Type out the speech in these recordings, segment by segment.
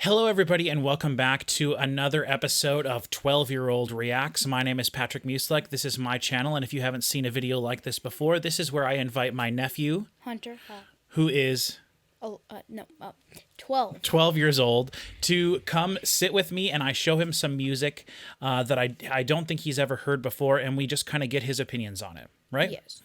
Hello, everybody, and welcome back to another episode of 12-Year-Old Reacts. My name is Patrick Musilek. This is my channel, and if you haven't seen a video like this before, this is where I invite my nephew, Hunter, who is 12 years old, to come sit with me, and I show him some music that I don't think he's ever heard before, and we just kind of get his opinions on it, right? Yes.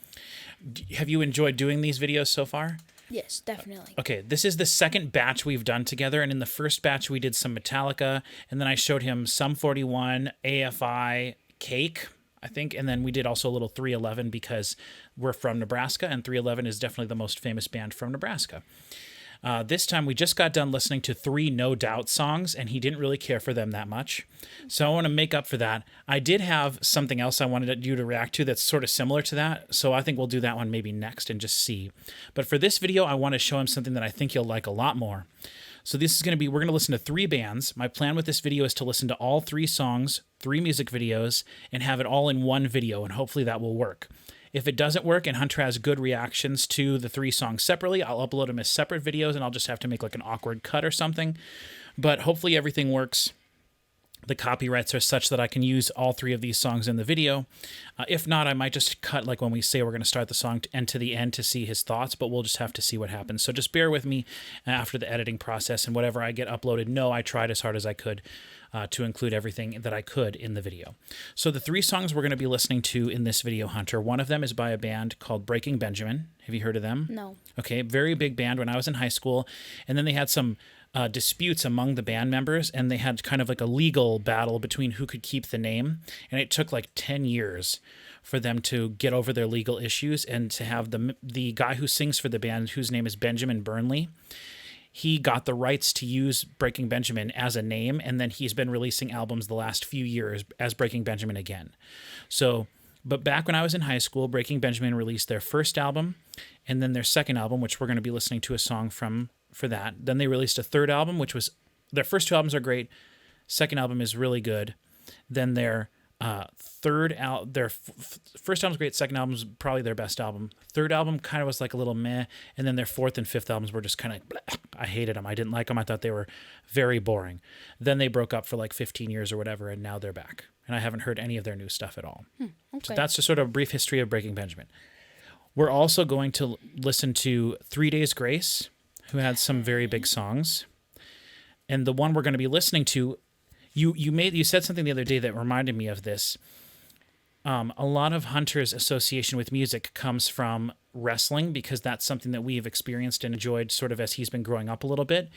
Have you enjoyed doing these videos so far? Yes, definitely. Okay, this is the second batch we've done together, and in the first batch we did some Metallica, and then I showed him Sum 41, AFI, Cake, I think, and then we did also a little 311 because we're from Nebraska, and 311 is definitely the most famous band from Nebraska. This time we just got done listening to 3 No Doubt songs, and he didn't really care for them that much. So I want to make up for that. I did have something else I wanted you to react to that's sort of similar to that, so I think we'll do that one maybe next and just see. But for this video, I want to show him something that I think you'll like a lot more. So this is going to be, we're going to listen to 3 bands. My plan with this video is to listen to all 3 songs, 3 music videos, and have it all in one video, and hopefully that will work. If it doesn't work and Hunter has good reactions to the 3 songs separately, I'll upload them as separate videos and I'll just have to make like an awkward cut or something. But hopefully everything works. The copyrights are such that I can use all 3 of these songs in the video. If not, I might just cut like when we say we're going to start the song and to the end to see his thoughts, but we'll just have to see what happens. So just bear with me after the editing process, and whatever I get uploaded, know I tried as hard as I could to include everything that I could in the video. So the 3 songs we're going to be listening to in this video, Hunter, one of them is by a band called Breaking Benjamin. Have you heard of them? No. Okay, very big band when I was in high school, and then they had some disputes among the band members, and they had kind of like a legal battle between who could keep the name, and it took like 10 years for them to get over their legal issues and to have the guy who sings for the band, whose name is Benjamin Burnley. He got the rights to use Breaking Benjamin as a name, and then he's been releasing albums the last few years as Breaking Benjamin again. So, but back when I was in high school, Breaking Benjamin released their first album, and then their second album, which we're going to be listening to a song from for that. Then they released a third album, which was, their first 2 albums are great. Second album is really good. Then their first album's great. Second album's probably their best album. Third album kind of was like a little meh. And then their 4th and 5th albums were just kind of, I hated them. I didn't like them. I thought they were very boring. Then they broke up for like 15 years or whatever, and now they're back. And I haven't heard any of their new stuff at all. Okay. So that's just sort of a brief history of Breaking Benjamin. We're also going to listen to 3 Days Grace, who had some very big songs. And the one we're going to be listening to, you said something the other day that reminded me of this. A lot of Hunter's association with music comes from wrestling, because that's something that we've experienced and enjoyed sort of as he's been growing up a little bit.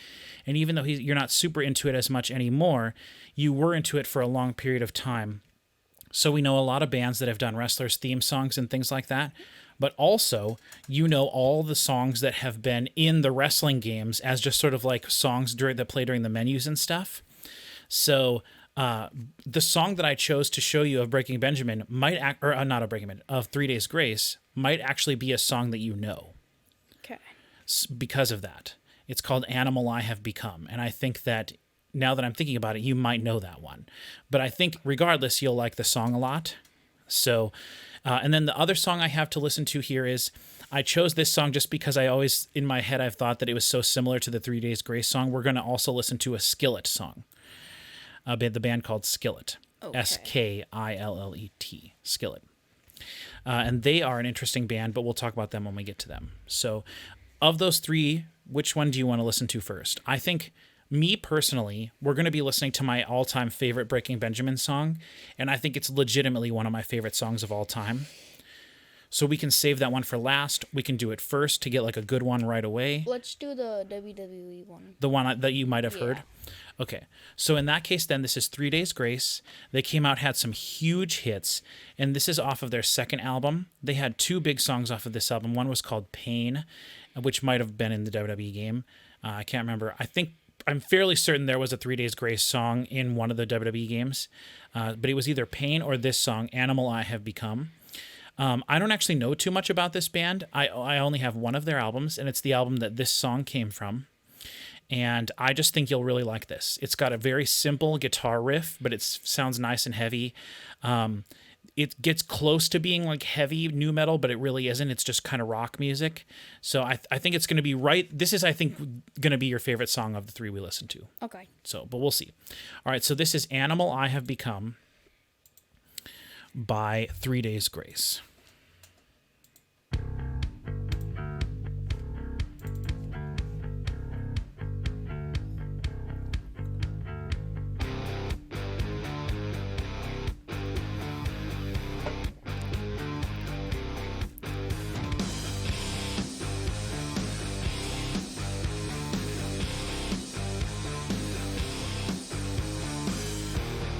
And even though you're not super into it as much anymore, you were into it for a long period of time. So we know a lot of bands that have done wrestlers' theme songs and things like that. But also, you know all the songs that have been in the wrestling games as just sort of like songs that play during the menus and stuff. So the song that I chose to show you of Breaking Benjamin of 3 Days Grace might actually be a song that you know. Okay. Because of that. It's called Animal I Have Become. And I think that now that I'm thinking about it, you might know that one. But I think regardless, you'll like the song a lot. So, and then the other song I have to listen to here is, I chose this song just because I always, in my head, I've thought that it was so similar to the 3 Days Grace song. We're going to also listen to a Skillet song. The band called Skillet. Okay. Skillet. Skillet. And they are an interesting band, but we'll talk about them when we get to them. So of those 3, which one do you want to listen to first? I think, me personally, we're going to be listening to my all-time favorite Breaking Benjamin song, and I think it's legitimately one of my favorite songs of all time. So we can save that one for last. We can do it first to get like a good one right away. Let's do the WWE one. The one that you might have heard? Okay. So in that case, then, this is 3 Days Grace. They came out, had some huge hits, and this is off of their second album. They had 2 big songs off of this album. One was called Pain, which might have been in the WWE game. I can't remember. I'm fairly certain there was a 3 Days Grace song in one of the WWE games, but it was either Pain or this song, Animal I Have Become. I don't actually know too much about this band. I only have one of their albums, and it's the album that this song came from. And I just think you'll really like this. It's got a very simple guitar riff, but it sounds nice and heavy. it gets close to being like heavy new metal, but it really isn't. It's just kind of rock music. So I think it's going to be right. This is, I think, going to be your favorite song of the three we listened to. Okay. So, but we'll see. All right. So this is Animal I Have Become by 3 Days Grace.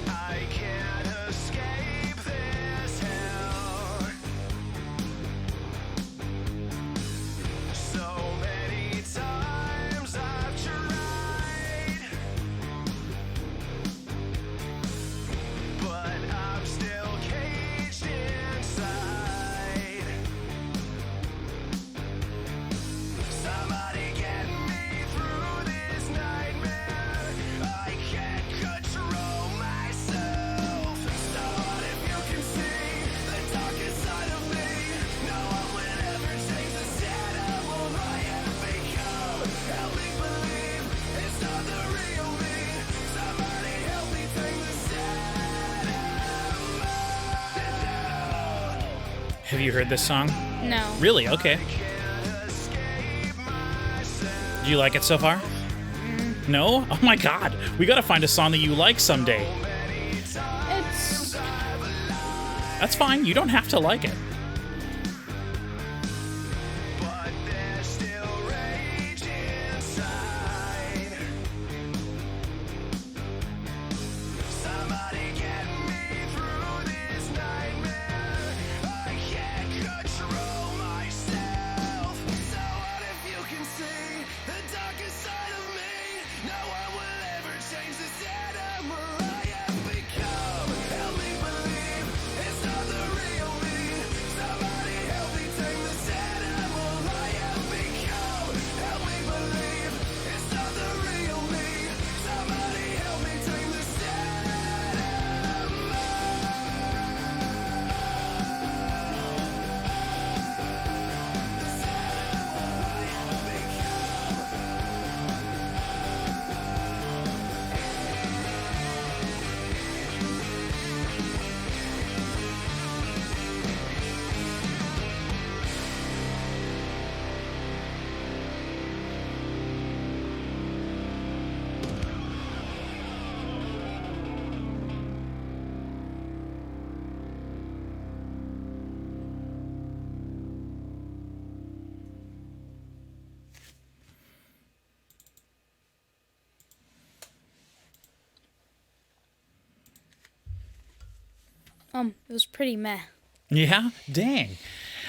I can't escape this hell. So many times I've tried, but I'm still caged inside. Somebody get me through this nightmare. I can't control myself. So what if you can see the darkest side of me? No one will ever change the sad animal I have become. Help me believe it's not the real me. Somebody help me take the sad animal. Have you heard this song? No. Really? Okay. Can't escape myself. Do you like it so far? No? Oh my God. We got to find a song that you like someday. It's That's fine. You don't have to like it. But there's still rage inside. Somebody get me through this nightmare. I can't control myself. So what if you can see the darkest side of me? No one will ever change the sad animal I have become. Help me believe it's not the real me. Somebody help me take the sad animal I have become. Help me believe it's not the real me. Somebody help me take the sad animal. I have become. it was pretty meh. Yeah? Dang.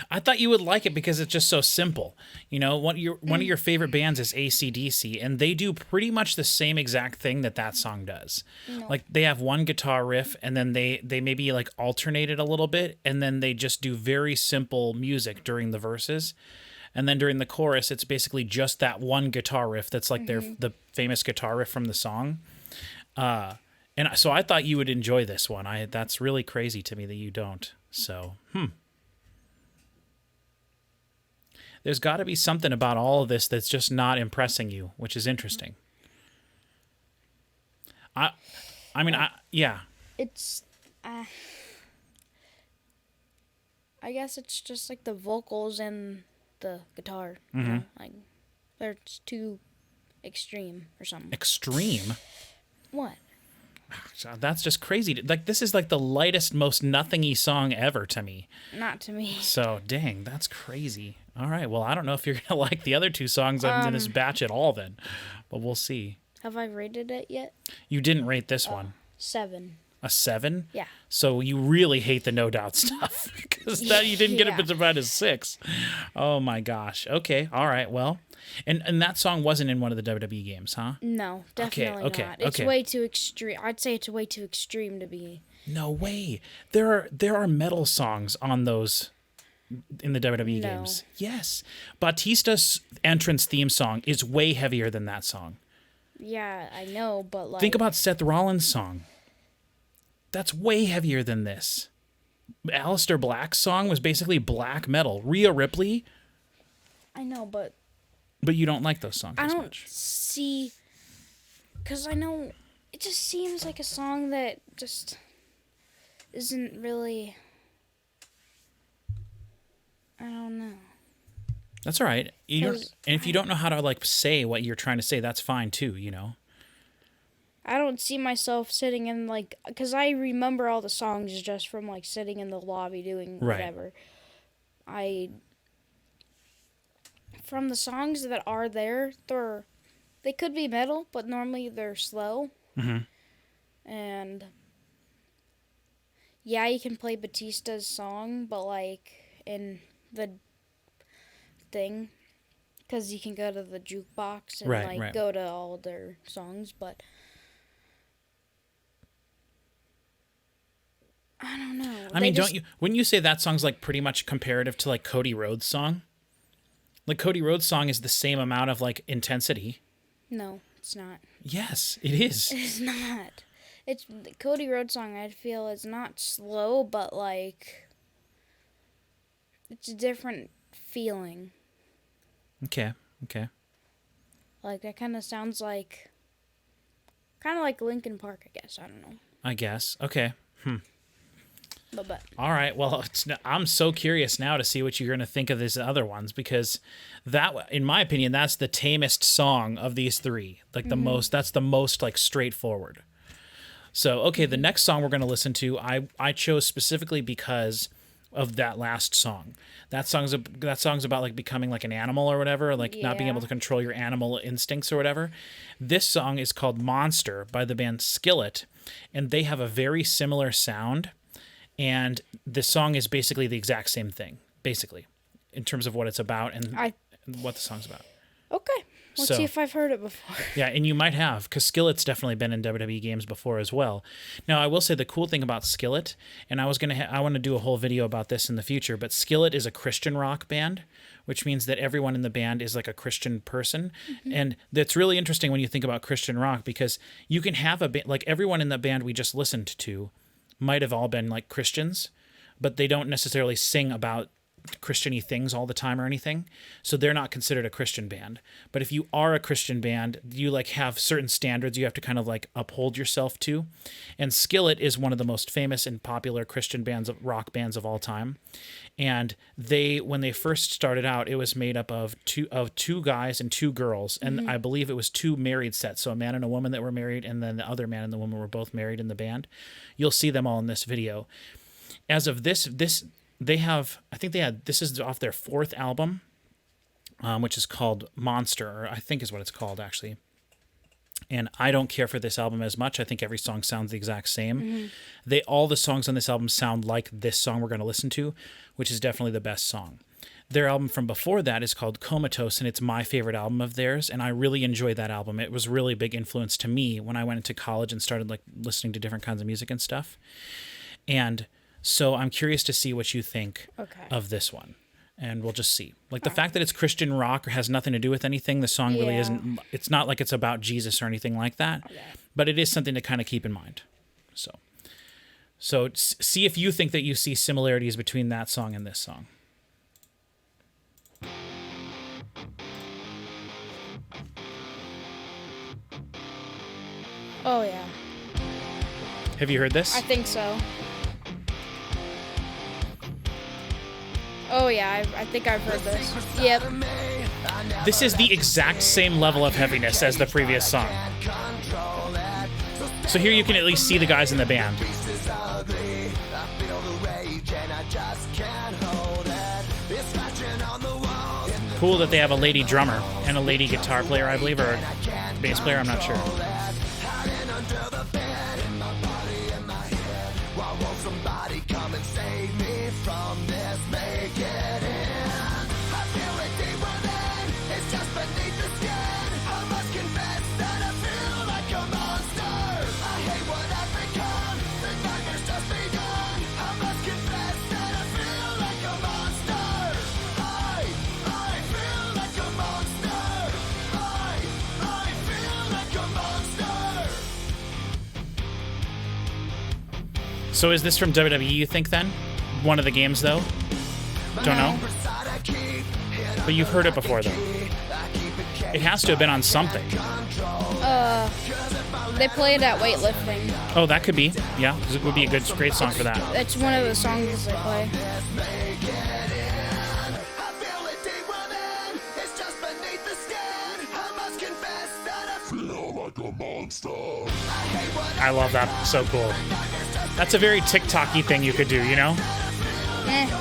I thought you would like it because it's just so simple. You know, one of your favorite bands is AC/DC, and they do pretty much the same exact thing that song does. No. Like they have one guitar riff, and then they maybe like alternate it a little bit, and then they just do very simple music during the verses. And then during the chorus, it's basically just that one guitar riff that's like the famous guitar riff from the song. And so I thought you would enjoy this one. That's really crazy to me that you don't. So, There's got to be something about all of this that's just not impressing you, which is interesting. Yeah. It's I guess it's just like the vocals and the guitar. You know? Like they're just too extreme or something. Extreme. What? That's just crazy. Like this is like the lightest, most nothingy song ever to me. Not to me. So, dang, that's crazy. All right, well, I don't know if you're gonna like the other two songs in this batch at all, then, but we'll see. Have I rated it yet? You didn't rate this one. 7. A 7? Yeah. So you really hate the No Doubt stuff because that you didn't get Yeah. it about as 6. Oh my gosh. Okay. All right. Well, and that song wasn't in one of the WWE games, huh? No, definitely okay, not. It's okay. way too extreme. I'd say it's way too extreme to be. No way. There are metal songs on those in the WWE No. games. Yes. Batista's entrance theme song is way heavier than that song. Yeah, I know, but like Think about Seth Rollins' song. That's way heavier than this. Aleister Black's song was basically black metal. Rhea Ripley, I know, but but you don't like those songs I as don't much. see, because I know it just seems like a song that just isn't really, I don't know. That's all right. You don't, 'Cause and if you don't know how to like say what you're trying to say, that's fine too, you know. I don't see myself sitting in like, because I remember all the songs just from like sitting in the lobby doing Right. whatever. From the songs that are there, they could be metal, but normally they're slow. Mhm. And yeah, you can play Batista's song, but like in the thing, because you can go to the jukebox and Right, right. go to all their songs, but I don't know. I mean, wouldn't you say that song's like pretty much comparative to like Cody Rhodes' song? Like Cody Rhodes' song is the same amount of like intensity. No, it's not. Yes, it is. It's not. It's the Cody Rhodes song. I feel is not slow, but like it's a different feeling. Okay. Like that kind of sounds like Linkin Park. I guess I don't know. I guess. Okay. But All right. Well, I'm so curious now to see what you're going to think of these other ones, because that, in my opinion, that's the tamest song of these three. Like that's the most like straightforward. So, okay, the next song we're going to listen to, I chose specifically because of that last song. That song's about like becoming like an animal or whatever, like not being Yeah. able to control your animal instincts or whatever. This song is called Monster by the band Skillet, and they have a very similar sound. And the song is basically the exact same thing, basically, in terms of what it's about and what the song's about. okay, let's see if I've heard it before. Yeah, and you might have, because Skillet's definitely been in WWE games before as well. Now, I will say the cool thing about Skillet, and I want to do a whole video about this in the future, but Skillet is a Christian rock band, which means that everyone in the band is like a Christian person. And that's really interesting when you think about Christian rock, because you can have a band, like everyone in the band we just listened to might have all been like Christians, but they don't necessarily sing about Christian-y things all the time or anything, so they're not considered a Christian band. But if you are a Christian band, you like have certain standards you have to kind of like uphold yourself to. And Skillet is one of the most famous and popular Christian rock bands of all time. And when they first started out, it was made up of two guys and two girls, and I believe it was two married sets, so a man and a woman that were married, and then the other man and the woman were both married in the band. You'll see them all in this video. As of this is off their fourth album, which is called Monster, or I think is what it's called actually. And I don't care for this album as much. I think every song sounds the exact same. All the songs on this album sound like this song we're going to listen to, which is definitely the best song. Their album from before that is called Comatose, and it's my favorite album of theirs, and I really enjoyed that album. It was really a big influence to me when I went into college and started like listening to different kinds of music and stuff. And so I'm curious to see what you think of this one. And we'll just see. Like the fact that it's Christian rock has nothing to do with anything. The song really isn't. It's not like it's about Jesus or anything like that. Okay. But it is something to kind of keep in mind. So see if you think that you see similarities between that song and this song. Oh yeah, Have you heard this? I think so. Oh yeah, I think I've heard this. Yep. This is the exact same level of heaviness as the previous song. So here you can at least see the guys in the band. Cool that they have a lady drummer and a lady guitar player, I believe, or bass player, I'm not sure. So is this from WWE, you think, then? one of the games though? Don't know. But you've heard it before though. It has to have been on something. They play it at weightlifting. Oh, that could be. Yeah, it would be a great song for that. It's one of the songs they play. I love that. So cool. That's a very TikTok-y thing you could do, you know? Yeah.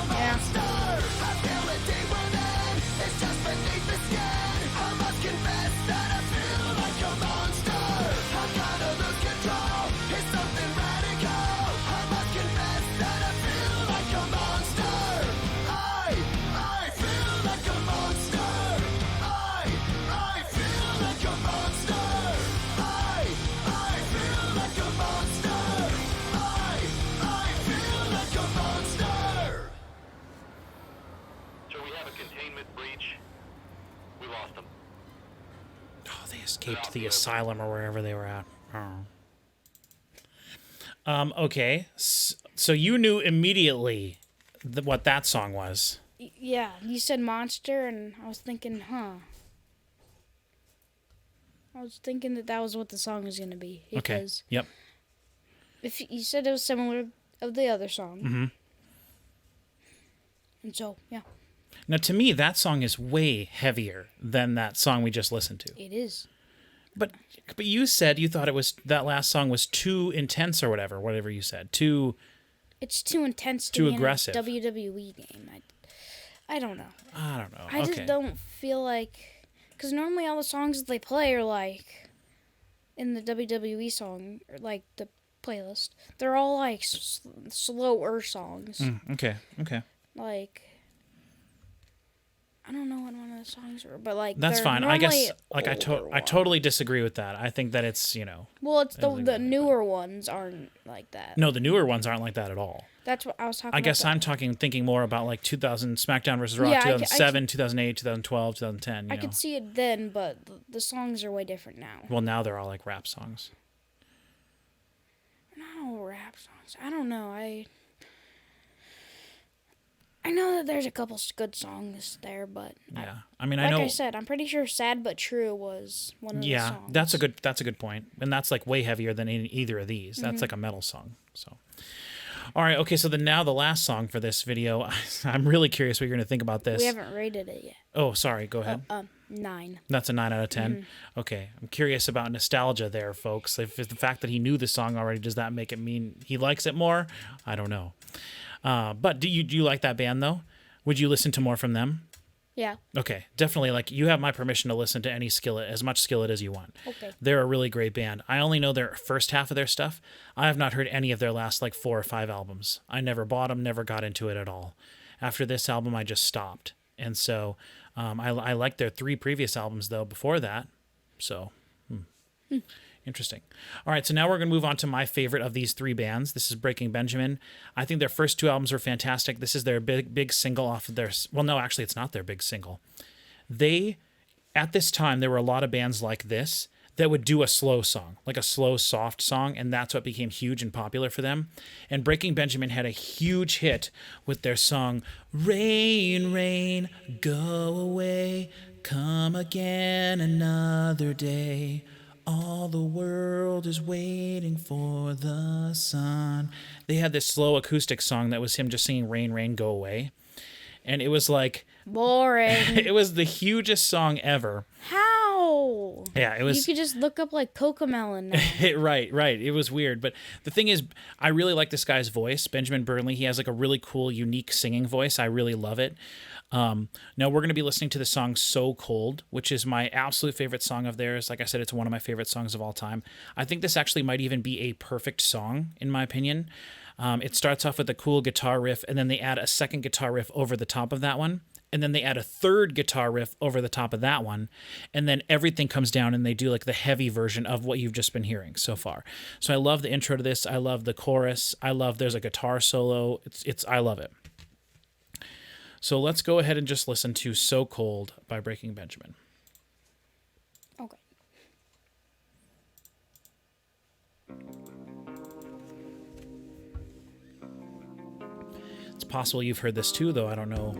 Escaped the asylum or wherever they were at. Oh. Okay. So you knew immediately what that song was. Yeah, you said monster, and I was thinking, I was thinking that was what the song was going to be. Because okay. Yep. If you said it was similar of the other song. Mm-hmm. And so, yeah. Now, to me, that song is way heavier than that song we just listened to. It is. But you said you thought that last song was too intense or whatever you said. It's too intense to too be aggressive. In a WWE game. I don't know. I just don't feel like... Because normally all the songs that they play are like... In the WWE song, or like the playlist, they're all like slower songs. Okay. Like... I don't know what one of the songs were, but like that's fine. I guess like I totally disagree with that. I think that it's Well, it's the newer ones aren't like that. No, the newer ones aren't like that at all. That's what I was talking about. I guess I'm thinking more about like 2000 SmackDown versus Raw, 2007, 2008, 2012, 2010. I could see it then, but the songs are way different now. Well, now they're all like rap songs. No rap songs. I don't know. I know that there's a couple good songs there, but yeah, I mean, I said, I'm pretty sure "Sad but True" was one of the songs. Yeah, that's a good point, and that's like way heavier than either of these. That's like a metal song. So, all right, okay. So now the last song for this video, I'm really curious what you're going to think about this. We haven't rated it yet. Oh, sorry. Go ahead. 9. That's a 9 out of 10. Okay, I'm curious about nostalgia there, folks. If the fact that he knew the song already, does that make it mean he likes it more? I don't know. But do you like that band though? Would you listen to more from them? Yeah. Okay, definitely. Like, you have my permission to listen to any Skillet, as much Skillet as you want. Okay. They're a really great band. I only know their first half of their stuff. I have not heard any of their last like 4 or 5 albums. I never bought them, never got into it at all. After this album, I just stopped. And so I liked their 3 previous albums though before that. So. Interesting. All right, so now we're going to move on to my favorite of these 3 bands. This is Breaking Benjamin. I think their first 2 albums were fantastic. This is their big single off of their... Well, no, actually, it's not their big single. At this time, there were a lot of bands like this that would do a slow song, like a slow, soft song, and that's what became huge and popular for them. And Breaking Benjamin had a huge hit with their song, Rain, Rain, Go Away, Come Again Another Day. All the world is waiting for the sun. They had this slow acoustic song that was him just singing Rain, Rain, Go Away. And it was like... Boring. It was the hugest song ever. How? Yeah, it was... You could just look up like Cocomelon now. Right. It was weird. But the thing is, I really like this guy's voice, Benjamin Burnley. He has like a really cool, unique singing voice. I really love it. Now we're going to be listening to the song So Cold, which is my absolute favorite song of theirs. Like I said, it's one of my favorite songs of all time. I think this actually might even be a perfect song, in my opinion. It starts off with a cool guitar riff, and then they add a second guitar riff over the top of that one. And then they add a third guitar riff over the top of that one. And then everything comes down and they do like the heavy version of what you've just been hearing so far. So I love the intro to this. I love the chorus. There's a guitar solo. I love it. So let's go ahead and just listen to So Cold by Breaking Benjamin. Okay. It's possible you've heard this too, though. I don't know.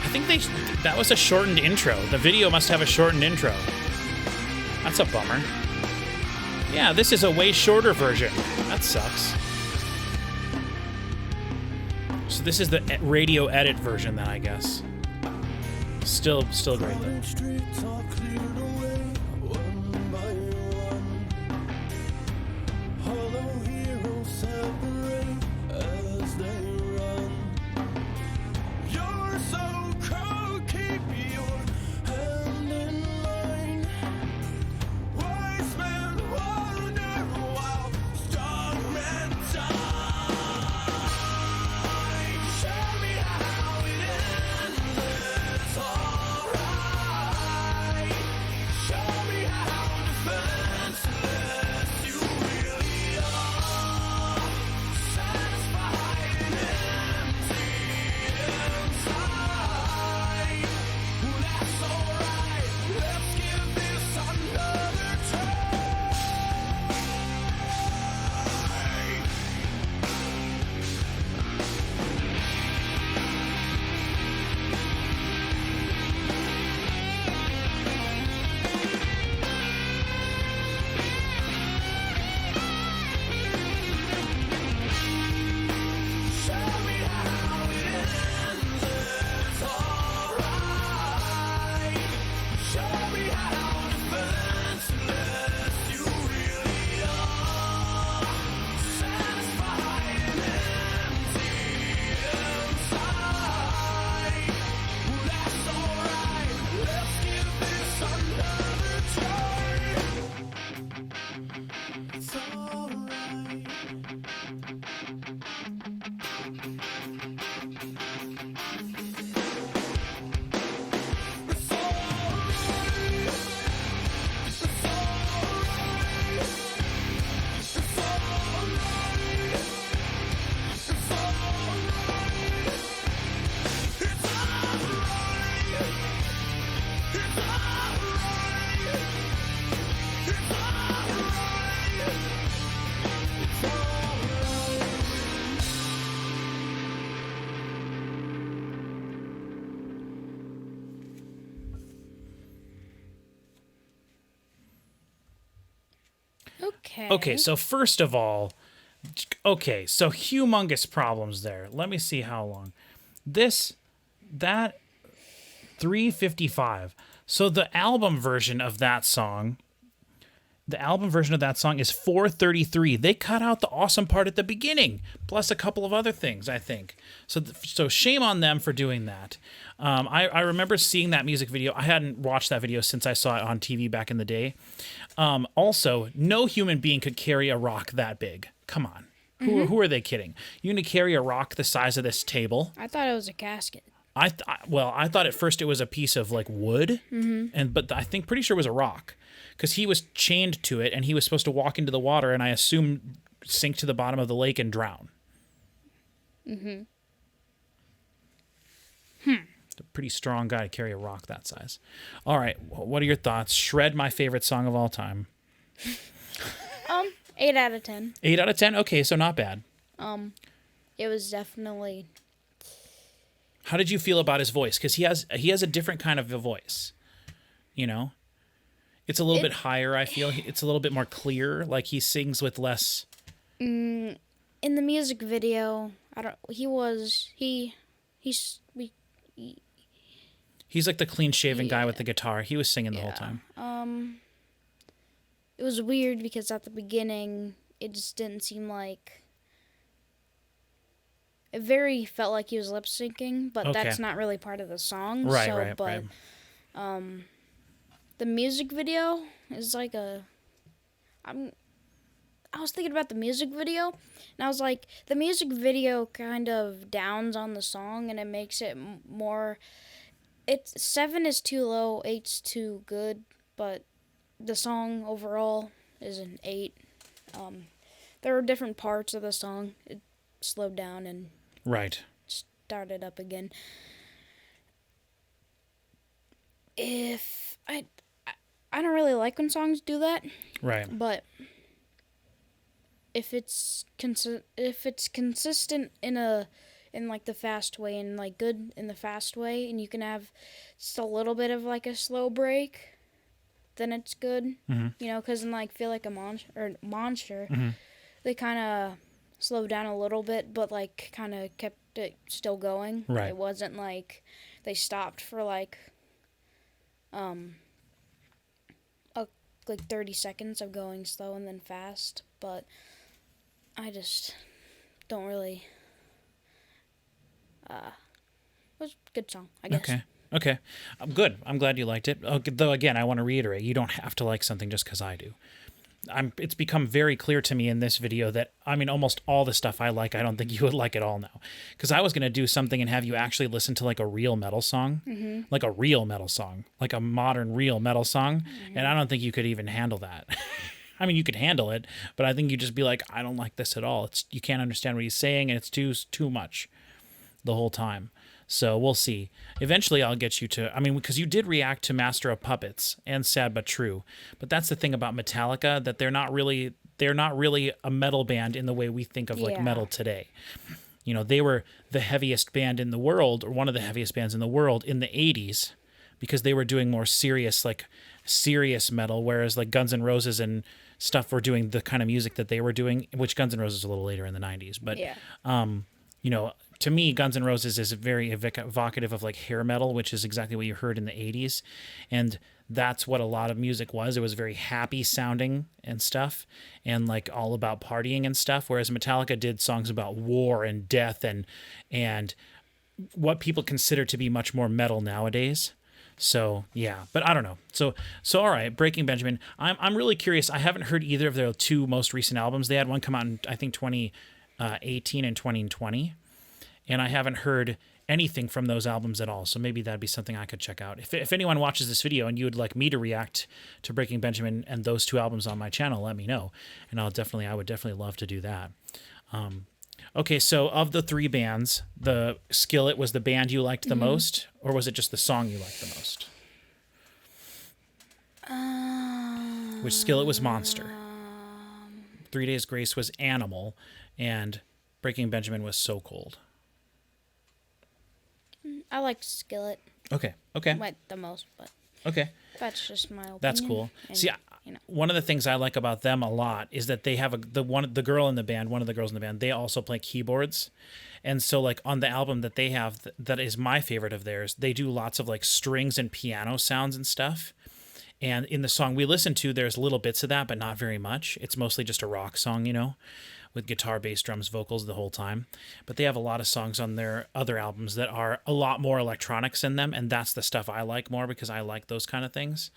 I think that was a shortened intro. The video must have a shortened intro. That's a bummer. Yeah, this is a way shorter version. That sucks. So this is the radio edit version then, I guess. Still great though. Streets are cleared away one by one. Hollow heroes separate as they run. You're so cold, keep your hand in mine. Wise men wander while strong men die. Show me how it ends. It's alright. Show me how defenseless you really are. Satisfied and empty inside. That's alright. Let's give this another try. Show me how it ends. It's alright. Show me how defenseless you really are. Satisfied and empty inside. That's alright. Let's give this another try. It's alright. It's alright. It's alright. It's alright. It's alright. It's alright. It's alright. It's alright. It's alright. Okay. Okay, so first of all, okay, so humongous problems there. Let me see how long. That 3:55. So the album version of that song is 4:33. They cut out the awesome part at the beginning, plus a couple of other things, I think. So shame on them for doing that. I remember seeing that music video. I hadn't watched that video since I saw it on TV back in the day. Also, no human being could carry a rock that big. Come on. Who are they kidding? You're going to carry a rock the size of this table? I thought it was a casket. I thought at first it was a piece of like wood, but I think pretty sure it was a rock, because he was chained to it and he was supposed to walk into the water and I assume sink to the bottom of the lake and drown. It's a pretty strong guy to carry a rock that size. All right, what are your thoughts? Shred, my favorite song of all time. 8 out of 10. 8 out of 10. Okay, so not bad. It was definitely. How did you feel about his voice? Because he has a different kind of a voice. You know, it's a little bit higher. I feel it's a little bit more clear. Like he sings with less. In the music video, he's like the clean-shaven guy with the guitar. He was singing the whole time. It was weird because at the beginning, it just didn't seem like. It very felt like he was lip syncing, but Okay. that's not really part of the song. Right. The music video is like I was thinking about the music video, and I was like, the music video kind of downs on the song, and it makes it more. 7 is too low, 8's too good, but the song overall is an 8. There were different parts of the song. It slowed down and Right. started up again. If I don't really like when songs do that, Right. but if it's consistent in like the fast way and like good in the fast way, and you can have just a little bit of like a slow break, then it's good. Mhm. You know, because in like Feel Like a Monster, Mhm. they kind of slowed down a little bit, but like kind of kept it still going. Right. It wasn't like they stopped for like like 30 seconds of going slow and then fast, but I just don't really it was a good song, I guess. Okay. Good. I'm glad you liked it. Though again, I want to reiterate, you don't have to like something just because I do. It's become very clear to me in this video that, I mean, almost all the stuff I like, I don't think you would like at all now. Because I was going to do something and have you actually listen to like a real metal song, like a real metal song, like a modern real metal song. And I don't think you could even handle that. I mean, you could handle it, but I think you'd just be like, I don't like this at all. You can't understand what he's saying, and it's too much the whole time. So we'll see. Eventually I'll get you to, I mean, because you did react to Master of Puppets and Sad But True. But that's the thing about Metallica, that they're not really a metal band in the way we think of like Yeah. metal today. You know, they were the heaviest band in the world, or one of the heaviest bands in the world in the 80s, because they were doing more serious metal, whereas like Guns N' Roses and stuff were doing the kind of music that they were doing, which Guns N' Roses is a little later in the 90s. But Yeah. you know, to me, Guns N' Roses is very evocative of like hair metal, which is exactly what you heard in the 80s. And that's what a lot of music was. It was very happy sounding and stuff, and like all about partying and stuff. Whereas Metallica did songs about war and death and what people consider to be much more metal nowadays. So yeah, but I don't know. So all right, Breaking Benjamin. I'm really curious. I haven't heard either of their two most recent albums. They had one come out in I think 2018 and 2020. And I haven't heard anything from those albums at all. So maybe that'd be something I could check out. If anyone watches this video and you would like me to react to Breaking Benjamin and those two albums on my channel, let me know. And I would definitely love to do that. Okay, so of the three bands, the Skillet was the band you liked the most, or was it just the song you liked the most? Which Skillet was Monster. 3 Days Grace was Animal, and Breaking Benjamin was So Cold. I liked Skillet Okay. the most, but Okay. that's just my opinion. That's cool. And, See, you know. one of the things I like about them a lot is that they have one of the girls in the band, they also play keyboards. And so like on the album that they have, that is my favorite of theirs, they do lots of like strings and piano sounds and stuff. And in the song we listened to, there's little bits of that, but not very much. It's mostly just a rock song, you know, with guitar, bass, drums, vocals the whole time. But they have a lot of songs on their other albums that are a lot more electronics in them, and that's the stuff I like more because I like those kind of things.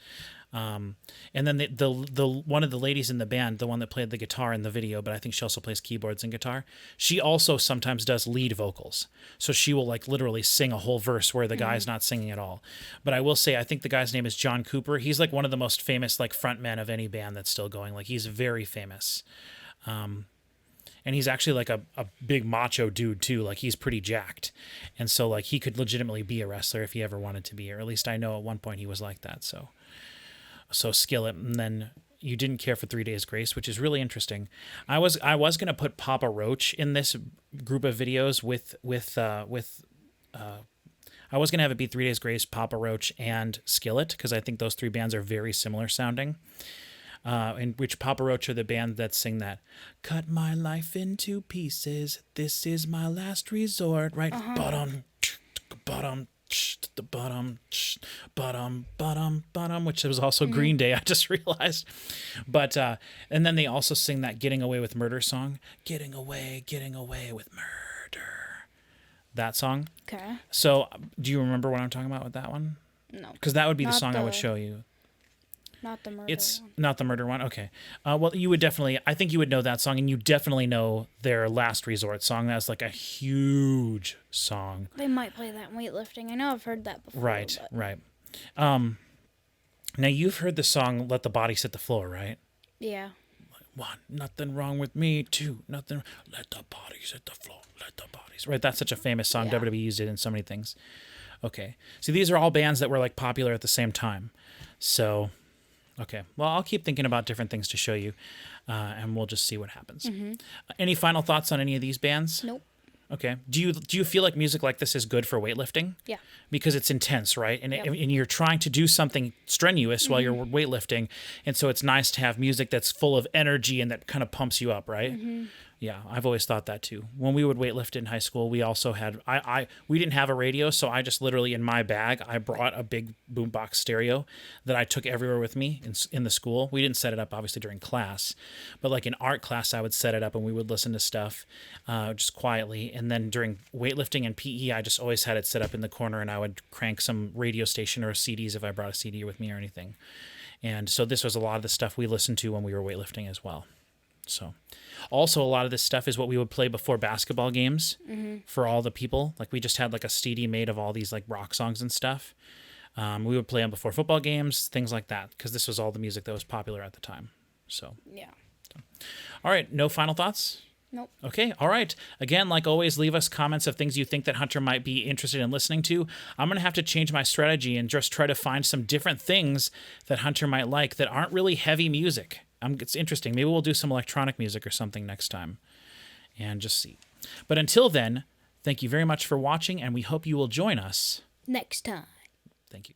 And then the one of the ladies in the band, the one that played the guitar in the video, but I think she also plays keyboards and guitar, she also sometimes does lead vocals. So she will like literally sing a whole verse where the guy's not singing at all. But I will say, I think the guy's name is John Cooper. He's like one of the most famous like frontmen of any band that's still going. Like he's very famous. And he's actually like a big macho dude too. Like he's pretty jacked. And so like he could legitimately be a wrestler if he ever wanted to be, or at least I know at one point he was like that. So Skillet. And then you didn't care for 3 Days Grace, which is really interesting. I was going to put Papa Roach in this group of videos with I was going to have it be 3 Days Grace, Papa Roach, and Skillet, because I think those three bands are very similar sounding. In which Papa Roach are the band that sing that "Cut my life into pieces, this is my last resort," right? Bottom, bottom, the bottom, which was also Green Day. I just realized, but and then they also sing that "Getting Away with Murder" song, getting away with murder. That song. Okay. So, do you remember what I'm talking about with that one? No. Because that would be the Not song I would the- show you. Not the murder It's one. not the murder one. Okay. Well, you would definitely, I think you would know that song, and you definitely know their Last Resort song. That's like a huge song. They might play that in weightlifting. I know I've heard that before. Right, but right. Now you've heard the song "Let the Bodies Hit the Floor," right? Yeah. One, nothing wrong with me. Two, nothing. Let the bodies hit the floor. Let the bodies. Right. That's such a famous song. Yeah. WWE used it in so many things. Okay. See, these are all bands that were like popular at the same time. So Okay. Well, I'll keep thinking about different things to show you, and we'll just see what happens. Any final thoughts on any of these bands? Nope. Okay. Do you feel like music like this is good for weightlifting? Yeah. Because it's intense, right? And Yep. and you're trying to do something strenuous while you're weightlifting, and so it's nice to have music that's full of energy and that kind of pumps you up, right? Yeah, I've always thought that too. When we would weightlift in high school, we also had we didn't have a radio, so I just literally in my bag I brought a big boombox stereo that I took everywhere with me in the school. We didn't set it up obviously during class, but like in art class I would set it up and we would listen to stuff just quietly. And then during weightlifting and PE, I just always had it set up in the corner and I would crank some radio station or CDs if I brought a CD with me or anything. And so this was a lot of the stuff we listened to when we were weightlifting as well. So also a lot of this stuff is what we would play before basketball games for all the people. Like we just had like a CD made of all these like rock songs and stuff. We would play them before football games, things like that, because this was all the music that was popular at the time. So, Yeah. all right, no final thoughts? Nope. Okay, all right. Again, like always, leave us comments of things you think that Hunter might be interested in listening to. I'm going to have to change my strategy and just try to find some different things that Hunter might like that aren't really heavy music. It's interesting. Maybe we'll do some electronic music or something next time and just see. But until then, thank you very much for watching, and we hope you will join us Next time. Thank you.